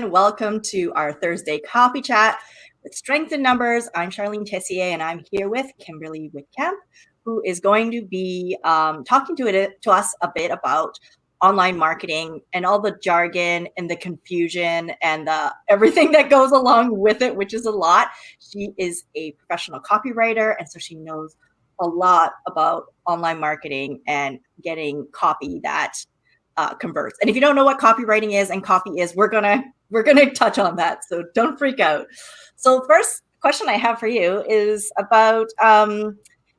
everyone. Welcome to our Thursday Coffee Chat with Strength in Numbers. I'm Charlene Tessier, and I'm here with Kimberly Weitkamp, who is going to be talking to us a bit about online marketing and all the jargon and the confusion and everything that goes along with it, which is a lot. She is a professional copywriter, and so she knows a lot about online marketing and getting copy that converts. And if you don't know what copywriting is and copy is, we're gonna touch on that. So don't freak out. So first question I have for you is about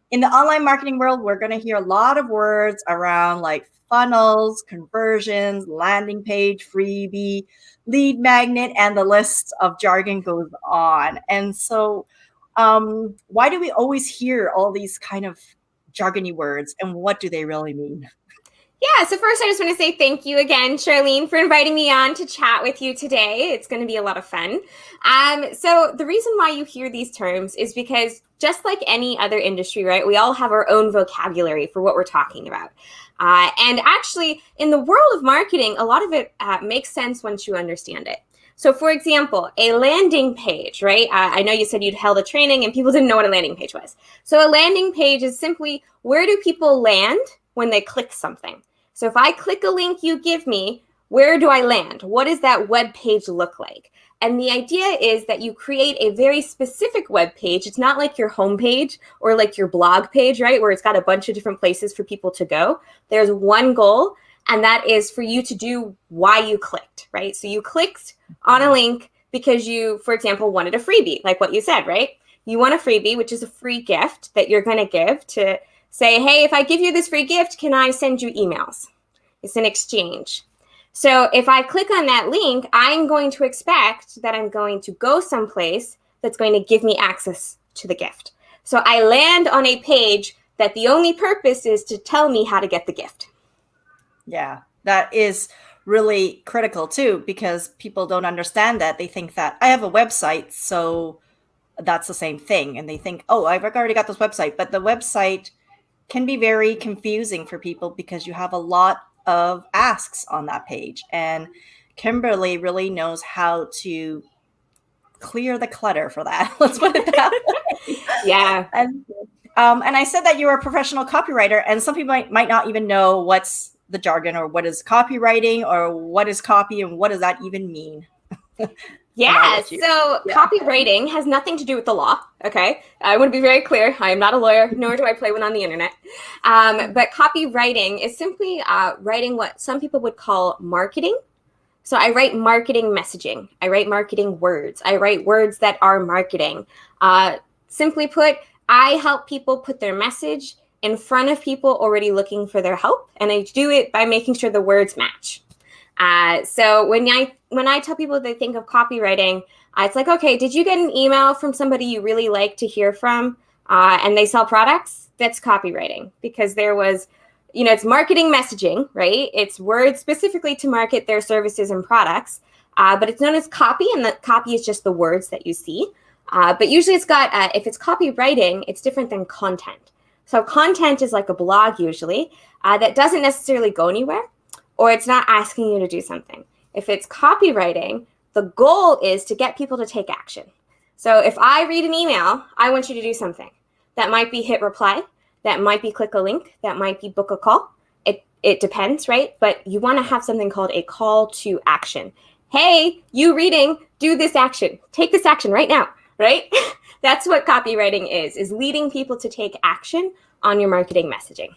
in the online marketing world, we're gonna hear a lot of words around like funnels, conversions, landing page, freebie, lead magnet, and the list of jargon goes on. And so why do we always hear all these kind of jargony words, and what do they really mean? Yeah, so first I just want to say thank you again, Charlene, for inviting me on to chat with you today. It's going to be a lot of fun. So the reason why you hear these terms is because just like any other industry, right, we all have our own vocabulary for what we're talking about. And actually, in the world of marketing, a lot of it makes sense once you understand it. So for example, a landing page, right? I know you said you'd held a training and people didn't know what a landing page was. So a landing page is simply where do people land when they click something? So if I click a link you give me, where do I land? What does that web page look like? And the idea is that you create a very specific web page. It's not like your homepage or like your blog page, right? Where it's got a bunch of different places for people to go. There's one goal, and that is for you to do why you clicked, right? So you clicked on a link because you, for example, wanted a freebie, like what you said, right? You want a freebie, which is a free gift that you're going to give to say, hey, if I give you this free gift, can I send you emails? It's an exchange. So if I click on that link, I'm going to expect that I'm going to go someplace that's going to give me access to the gift. So I land on a page that the only purpose is to tell me how to get the gift. Yeah, that is really critical too, because people don't understand that. They think that I have a website, so that's the same thing. And they think, oh, I've already got this website. But the website can be very confusing for people because you have a lot of asks on that page. And Kimberly really knows how to clear the clutter for that. Let's put it that way. Yeah. And I said that you're a professional copywriter, and some people might not even know what's the jargon or what is copywriting or what is copy and what does that even mean? Yeah, so copywriting has nothing to do with the law, okay? I want to be very clear. I am not a lawyer, nor do I play one on the internet. But copywriting is simply writing what some people would call marketing. So I write marketing messaging. I write marketing words. I write words that are marketing. Simply put, I help people put their message in front of people already looking for their help, and I do it by making sure the words match. So when I tell people they think of copywriting, it's like, okay, did you get an email from somebody you really like to hear from and they sell products? That's copywriting, because there was, it's marketing messaging, right? It's words specifically to market their services and products, but it's known as copy, and the copy is just the words that you see. But usually it's got, if it's copywriting, it's different than content. So content is like a blog usually that doesn't necessarily go anywhere, or it's not asking you to do something. If it's copywriting, the goal is to get people to take action. So if I read an email, I want you to do something. That might be hit reply. That might be click a link. That might be book a call. It depends, right? But you want to have something called a call to action. Hey, you reading, do this action. Take this action right now, right? That's what copywriting is leading people to take action on your marketing messaging.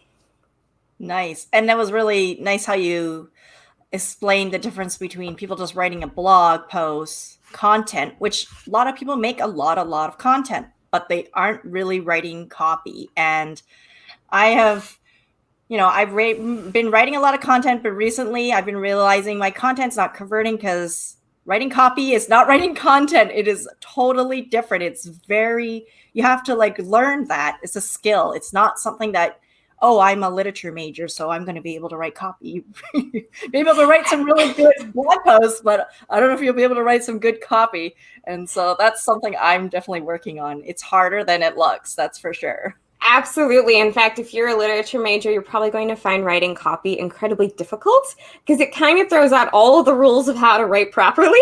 Nice. And that was really nice how you explained the difference between people just writing a blog post, content, which a lot of people make a lot of content, but they aren't really writing copy. And I have, I've been writing a lot of content, but recently I've been realizing my content's not converting because writing copy is not writing content. It is totally different. It's you have to learn that. It's a skill. It's not something that, oh, I'm a literature major, so I'm going to be able to write copy. Be able to write some really good blog posts, but I don't know if you'll be able to write some good copy. And so that's something I'm definitely working on. It's harder than it looks, that's for sure. Absolutely. In fact, if you're a literature major, you're probably going to find writing copy incredibly difficult because it kind of throws out all of the rules of how to write properly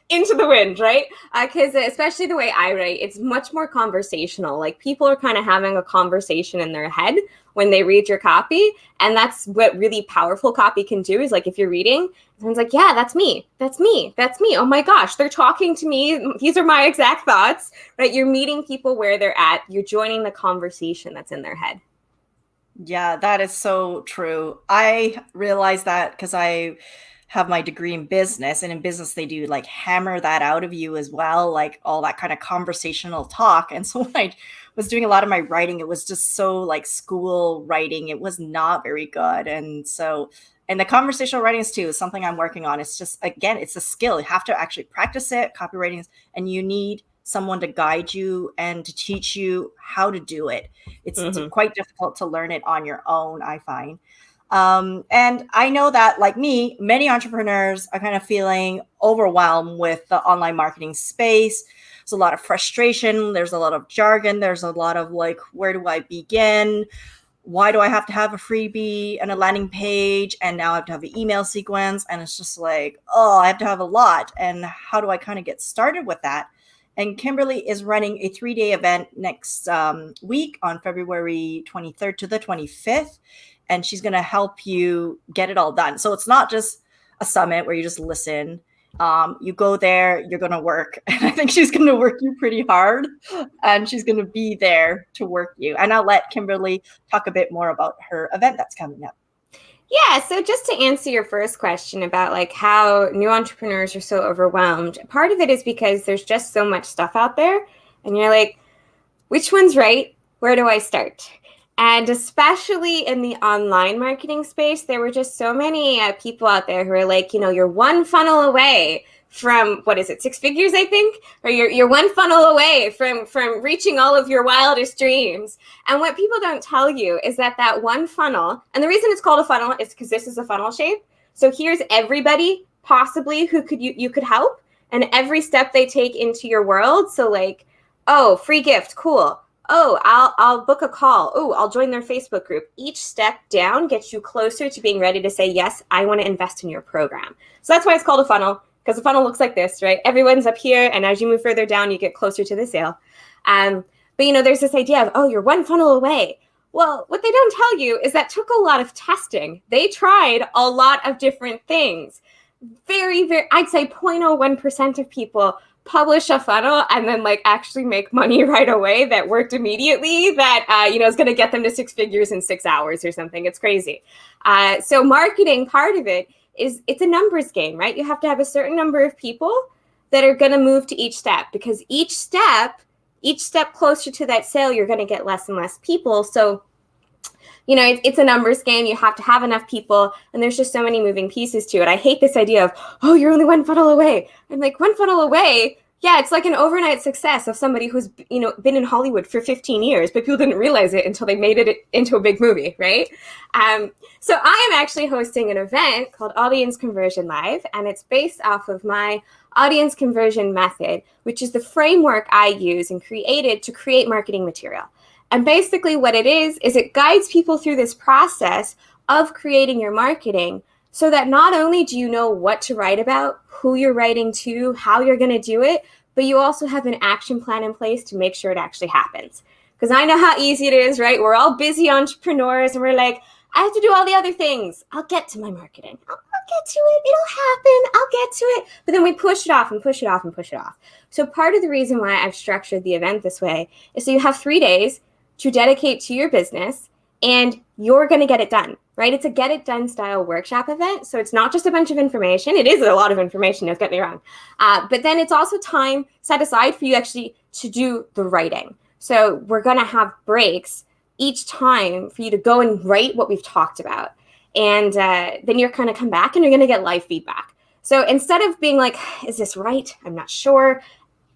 into the wind, right? Because especially the way I write, it's much more conversational. Like people are kind of having a conversation in their head when they read your copy. And that's what really powerful copy can do is like if you're reading, someone's like, yeah, that's me. That's me. That's me. Oh my gosh, they're talking to me. These are my exact thoughts, right? You're meeting people where they're at. You're joining the conversation that's in their head. Yeah, that is so true. I realized that because I have my degree in business, and in business they do like hammer that out of you as well, like all that kind of conversational talk. And so when I was doing a lot of my writing, it was just so like school writing. It was not very good. And the conversational writings too is something I'm working on. It's just, again, it's a skill. You have to actually practice it, copywriting, and you need someone to guide you and to teach you how to do it. It's quite difficult to learn it on your own, I find. And I know that, like me, many entrepreneurs are kind of feeling overwhelmed with the online marketing space. There's a lot of frustration. There's a lot of jargon. There's a lot of like, where do I begin? Why do I have to have a freebie and a landing page? And now I have to have an email sequence. And it's just like, oh, I have to have a lot. And how do I kind of get started with that? And Kimberly is running a 3-day event next week on February 23rd to the 25th. And she's going to help you get it all done. So it's not just a summit where you just listen. You go there, you're going to work. And I think she's going to work you pretty hard. And she's going to be there to work you. And I'll let Kimberly talk a bit more about her event that's coming up. Yeah, so just to answer your first question about like how new entrepreneurs are so overwhelmed, part of it is because there's just so much stuff out there and you're like, which one's right? Where do I start? And especially in the online marketing space, there were just so many people out there who are like, you know, you're one funnel away from, what is it, 6 figures, I think? Or you're one funnel away from reaching all of your wildest dreams. And what people don't tell you is that one funnel, and the reason it's called a funnel is because this is a funnel shape. So here's everybody possibly who you could help and every step they take into your world. So like, oh, free gift, cool. Oh, I'll book a call. Oh, I'll join their Facebook group. Each step down gets you closer to being ready to say, yes, I want to invest in your program. So that's why it's called a funnel, because the funnel looks like this, right? Everyone's up here, and as you move further down, you get closer to the sale. But, you know, there's this idea of, oh, you're one funnel away. Well, what they don't tell you is that took a lot of testing. They tried a lot of different things. Very, I'd say 0.01% of people publish a funnel and then like actually make money right away that worked immediately that, you know, is going to get them to 6 figures in 6 hours or something. It's crazy. So marketing, part of it is it's a numbers game, right? You have to have a certain number of people that are going to move to each step because each step closer to that sale, you're going to get less and less people. So, you know, it's a numbers game. You have to have enough people. And there's just so many moving pieces to it. I hate this idea of, oh, you're only one funnel away. I'm like, one funnel away? Yeah, it's like an overnight success of somebody who's, you know, been in Hollywood for 15 years, but people didn't realize it until they made it into a big movie, right? So I am actually hosting an event called Audience Conversion Live, and it's based off of my audience conversion method, which is the framework I use and created to create marketing material. And basically what it is it guides people through this process of creating your marketing so that not only do you know what to write about, who you're writing to, how you're going to do it, but you also have an action plan in place to make sure it actually happens. Because I know how easy it is, right? We're all busy entrepreneurs and we're like, I have to do all the other things. I'll get to my marketing. I'll get to it. It'll happen. I'll get to it. But then we push it off and push it off and push it off. So part of the reason why I've structured the event this way is so you have 3 days to dedicate to your business and you're going to get it done, right? It's a get it done style workshop event. So it's not just a bunch of information. It is a lot of information, don't get me wrong. But then it's also time set aside for you actually to do the writing. So we're going to have breaks each time for you to go and write what we've talked about. And then you're going to come back and you're going to get live feedback. So instead of being like, is this right? I'm not sure.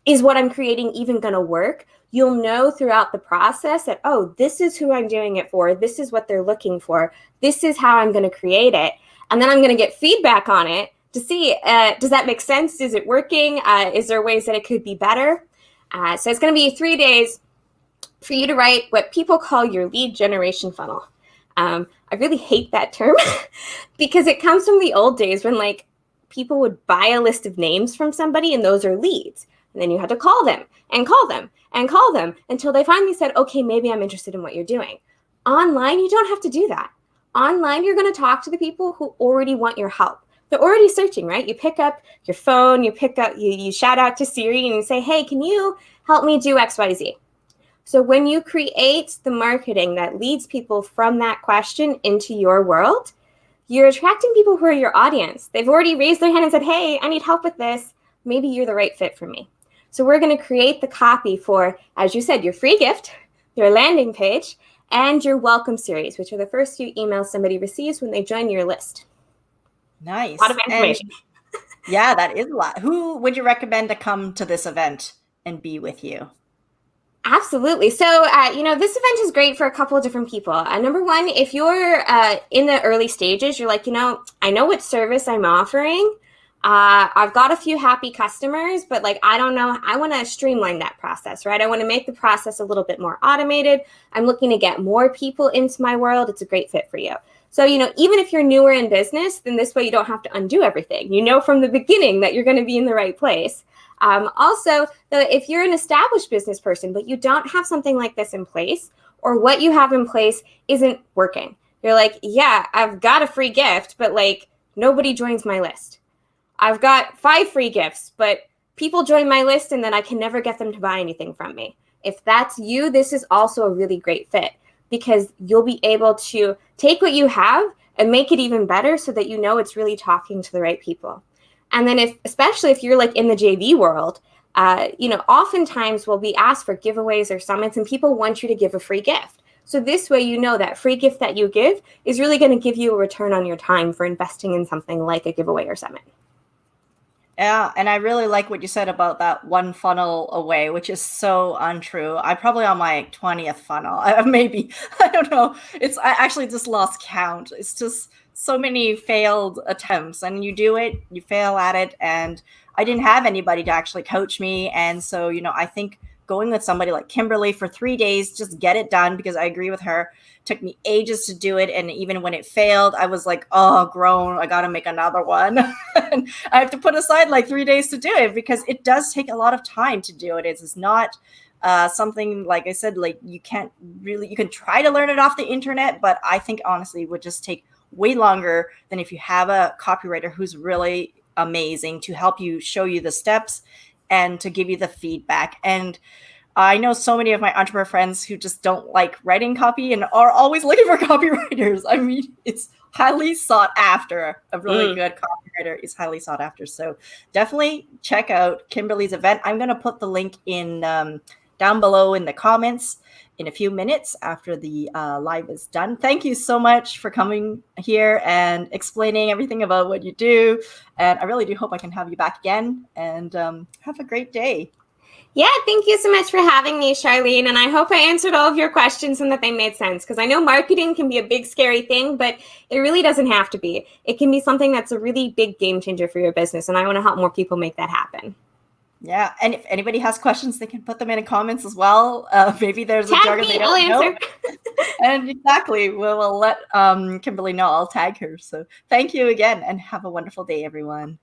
Is what I'm creating even going to work? You'll know throughout the process that, oh, this is who I'm doing it for. This is what they're looking for. This is how I'm going to create it. And then I'm going to get feedback on it to see, does that make sense? Is it working? Is there ways that it could be better? So it's going to be 3 days. for you to write what people call your lead generation funnel. I really hate that term because it comes from the old days when like people would buy a list of names from somebody and those are leads. And then you had to call them and call them and call them until they finally said, okay, maybe I'm interested in what you're doing. Online, you don't have to do that. Online, you're going to talk to the people who already want your help. They're already searching, right? You pick up your phone, you shout out to Siri and you say, hey, can you help me do XYZ? So when you create the marketing that leads people from that question into your world, you're attracting people who are your audience. They've already raised their hand and said, hey, I need help with this. Maybe you're the right fit for me. So we're going to create the copy for, as you said, your free gift, your landing page, and your welcome series, which are the first few emails somebody receives when they join your list. Nice. A lot of information. Yeah, that is a lot. Who would you recommend to come to this event and be with you? Absolutely. So, this event is great for a couple of different people. Number one, if you're in the early stages, you're like, I know what service I'm offering. I've got a few happy customers, but like, I don't know, I want to streamline that process, right? I want to make the process a little bit more automated. I'm looking to get more people into my world. It's a great fit for you. So, even if you're newer in business, then this way you don't have to undo everything. You know from the beginning that you're going to be in the right place. Also, if you're an established business person, but you don't have something like this in place, or what you have in place isn't working, you're like, yeah, I've got a free gift, but like nobody joins my list. I've got 5 free gifts, but people join my list and then I can never get them to buy anything from me. If that's you, this is also a really great fit because you'll be able to take what you have and make it even better so that it's really talking to the right people. And then especially if you're like in the JV world, oftentimes we'll be asked for giveaways or summits and people want you to give a free gift. So this way, that free gift that you give is really going to give you a return on your time for investing in something like a giveaway or summit. Yeah, and I really like what you said about that one funnel away, which is so untrue. I'm probably on my 20th funnel. Maybe, I don't know. I actually just lost count. It's just so many failed attempts, and you do it, you fail at it, and I didn't have anybody to actually coach me. And so, I think going with somebody like Kimberly for 3 days, just get it done, because I agree with her. It took me ages to do it. And even when it failed, I was like, oh, grown, I got to make another one. And I have to put aside like 3 days to do it because it does take a lot of time to do it. It's not something, like I said, like you can try to learn it off the internet, but I think honestly it would just take way longer than if you have a copywriter who's really amazing to help you, show you the steps and to give you the feedback. And I know so many of my entrepreneur friends who just don't like writing copy and are always looking for copywriters. I mean, it's highly sought after. A really good copywriter is highly sought after. So definitely check out Kimberly's event. I'm going to put the link in down below in the comments in a few minutes after the live is done. Thank you so much for coming here and explaining everything about what you do. And I really do hope I can have you back again, and have a great day. Yeah, thank you so much for having me, Charlene. And I hope I answered all of your questions and that they made sense, because I know marketing can be a big, scary thing, but it really doesn't have to be. It can be something that's a really big game changer for your business. And I want to help more people make that happen. Yeah, and if anybody has questions, they can put them in the comments as well. Maybe there's a jargon they don't know. And exactly, we'll let Kimberly know. I'll tag her. So thank you again, and have a wonderful day, everyone.